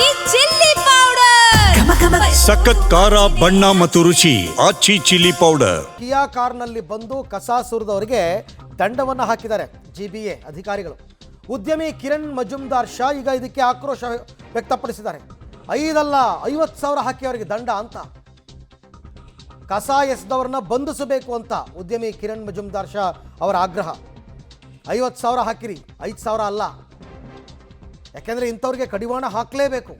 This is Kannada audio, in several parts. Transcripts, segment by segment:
ಆಚಿ ಚಿಲ್ಲಿ ಪೌಡರ್ ಸಖತ್ ಖಾರ ಬಣ್ಣ ಮತ್ತು ರುಚಿ ಆಚಿ ಚಿಲ್ಲಿ ಪೌಡರ್. ಕಿಯಾ ಕಾರ್ನಲ್ಲಿ ಬಂದು ಕಸ ಸುರಿದವರಿಗೆ ದಂಡವನ್ನು ಹಾಕಿದ್ದಾರೆ ಜಿಬಿಎ ಅಧಿಕಾರಿಗಳು. ಉದ್ಯಮಿ ಕಿರಣ್ ಮಜುಮ್ದಾರ್ ಶಾ ಈಗ ಇದಕ್ಕೆ ಆಕ್ರೋಶ ವ್ಯಕ್ತಪಡಿಸಿದ್ದಾರೆ. 50,000 ಹಾಕಿ ಅವರಿಗೆ ದಂಡ ಅಂತ. ಕಸ ಎಸೆದವರನ್ನ ಬಂಧಿಸಬೇಕು ಅಂತ ಉದ್ಯಮಿ ಕಿರಣ್ ಮಜುಮ್ದಾರ್ ಶಾ ಅವರ ಆಗ್ರಹ. 50,000 ಹಾಕಿರಿ, 5,000 ಅಲ್ಲ. ಯಾಕೆಂದರೆ ಇಂಥವ್ರಿಗೆ ಕಡಿವಾಣ ಹಾಕಲೇಬೇಕು.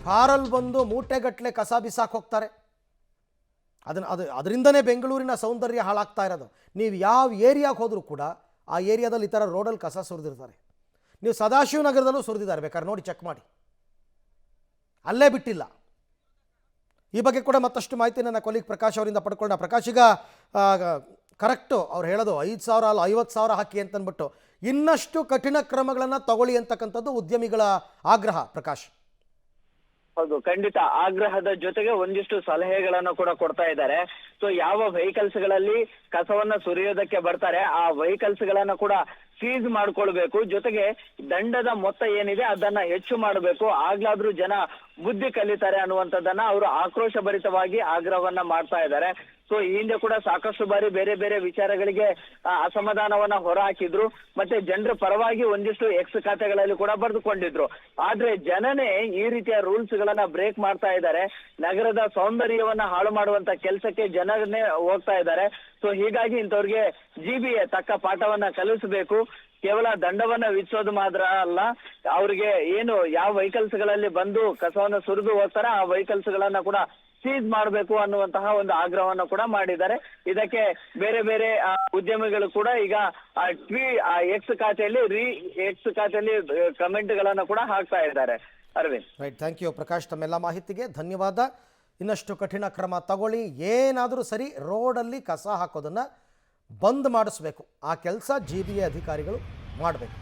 ಕಾರಲ್ಲಿ ಬಂದು ಮೂಟೆಗಟ್ಟಲೆ ಕಸ ಬಿಸಾಕ್ ಹೋಗ್ತಾರೆ. ಅದರಿಂದನೇ ಬೆಂಗಳೂರಿನ ಸೌಂದರ್ಯ ಹಾಳಾಗ್ತಾ ಇರೋದು. ನೀವು ಯಾವ ಏರಿಯಾಗೆ ಹೋದರೂ ಕೂಡ ಆ ಏರಿಯಾದಲ್ಲಿ ಈ ಥರ ರೋಡಲ್ಲಿ ಕಸ ಸುರಿದಿರ್ತಾರೆ. ನೀವು ಸದಾಶಿವನಗರದಲ್ಲೂ ಸುರಿದಿದ್ದಾರೆ, ಬೇಕಾದ್ರೆ ನೋಡಿ ಚೆಕ್ ಮಾಡಿ, ಅಲ್ಲೇ ಬಿಟ್ಟಿಲ್ಲ. ಈ ಬಗ್ಗೆ ಕೂಡ ಮತ್ತಷ್ಟು ಮಾಹಿತಿ ನನ್ನ ಕೊಲೀಗ್ ಪ್ರಕಾಶ್ ಅವರಿಂದ ಪಡ್ಕೊಂಡ. ಪ್ರಕಾಶ್, ಈಗ ಕರೆಕ್ಟು ಅವ್ರು ಹೇಳೋದು 5,000 ಅಲ್ಲ 50,000 ಹಾಕಿ ಅಂತಂದ್ಬಿಟ್ಟು ಇನ್ನಷ್ಟು ಕಠಿಣ ಕ್ರಮಗಳನ್ನು ತಗೊಳ್ಳಿ ಅಂತಕ್ಕಂಥದ್ದು ಉದ್ಯಮಿಗಳ ಆಗ್ರಹ. ಪ್ರಕಾಶ್, ಹೌದು, ಖಂಡಿತ ಆಗ್ರಹದ ಜೊತೆಗೆ ಒಂದಿಷ್ಟು ಸಲಹೆಗಳನ್ನು ಕೂಡ ಕೊಡ್ತಾ ಇದ್ದಾರೆ. ಸೊ ಯಾವ ವೆಹಿಕಲ್ಸ್ ಗಳಲ್ಲಿ ಕಸವನ್ನ ಸುರಿಯೋದಕ್ಕೆ ಬರ್ತಾರೆ ಆ ವೆಹಿಕಲ್ಸ್ ಗಳನ್ನ ಕೂಡ ಸೀಸ್ ಮಾಡ್ಕೊಳ್ಬೇಕು. ಜೊತೆಗೆ ದಂಡದ ಮೊತ್ತ ಏನಿದೆ ಅದನ್ನ ಹೆಚ್ಚು ಮಾಡಬೇಕು, ಆಗ್ಲಾದ್ರೂ ಜನ ಬುದ್ಧಿ ಕಲಿತಾರೆ ಅನ್ನುವಂಥದ್ದನ್ನ ಅವರು ಆಕ್ರೋಶ ಭರಿತವಾಗಿ ಆಗ್ರಹವನ್ನ ಮಾಡ್ತಾ ಇದ್ದಾರೆ. ಸೊ ಈ ಹಿಂದೆ ಕೂಡ ಸಾಕಷ್ಟು ಬಾರಿ ಬೇರೆ ಬೇರೆ ವಿಚಾರಗಳಿಗೆ ಅಸಮಾಧಾನವನ್ನ ಹೊರ ಹಾಕಿದ್ರು, ಮತ್ತೆ ಜನರ ಪರವಾಗಿ ಒಂದಿಷ್ಟು ಎಕ್ಸ್ ಖಾತೆಗಳಲ್ಲಿ ಕೂಡ ಬರೆದುಕೊಂಡಿದ್ರು. ಆದ್ರೆ ಜನನೇ ಈ ರೀತಿಯ ರೂಲ್ಸ್ ಗಳನ್ನ ಬ್ರೇಕ್ ಮಾಡ್ತಾ ಇದ್ದಾರೆ. ನಗರದ ಸೌಂದರ್ಯವನ್ನ ಹಾಳು ಮಾಡುವಂತ ಕೆಲಸಕ್ಕೆ ಜನರನ್ನೇ ಹೋಗ್ತಾ ಇದ್ದಾರೆ. ಸೊ ಹೀಗಾಗಿ ಇಂಥವ್ರಿಗೆ ಜಿಬಿಎ ತಕ್ಕ ಪಾಠವನ್ನ ಕಲಿಸಬೇಕು. ಕೇವಲ ದಂಡವನ್ನ ವಿಧಿಸೋದು ಮಾತ್ರ ಅಲ್ಲ, ಅವ್ರಿಗೆ ಏನು ಯಾವ ವೆಹಿಕಲ್ಸ್ ಗಳಲ್ಲಿ ಬಂದು ಕಸವನ್ನ ಸುರಿದು ಹೋಗ್ತಾರೆ ಆ ವೆಹಿಕಲ್ಸ್ ಗಳನ್ನ ಕೂಡ ಸೀಸ್ ಮಾಡಬೇಕು ಅನ್ನುವಂತಹ ಒಂದು ಆಗ್ರಹವನ್ನು ಕೂಡ ಮಾಡಿದ್ದಾರೆ. ಇದಕ್ಕೆ ಬೇರೆ ಬೇರೆ ಉದ್ಯಮಿಗಳು ಕೂಡ ಈಗ ಎಕ್ಸ್ ಖಾತೆಯಲ್ಲಿ ಕಮೆಂಟ್ ಗಳನ್ನ ಕೂಡ ಹಾಕ್ತಾ ಇದ್ದಾರೆ. Arvind, right, thank you Prakash, ತಮ್ಮೆಲ್ಲ ಮಾಹಿತಿಗೆ ಧನ್ಯವಾದ. ಇನ್ನಷ್ಟು ಕಠಿಣ ಕ್ರಮ ತಗೊಳ್ಳಿ. ಏನಾದರೂ ಸರಿ, ರೋಡಲ್ಲಿ ಕಸ ಹಾಕೋದನ್ನು ಬಂದ್ ಮಾಡಿಸ್ಬೇಕು. ಆ ಕೆಲಸ ಜಿಬಿಎ ಅಧಿಕಾರಿಗಳು ಮಾಡಬೇಕು.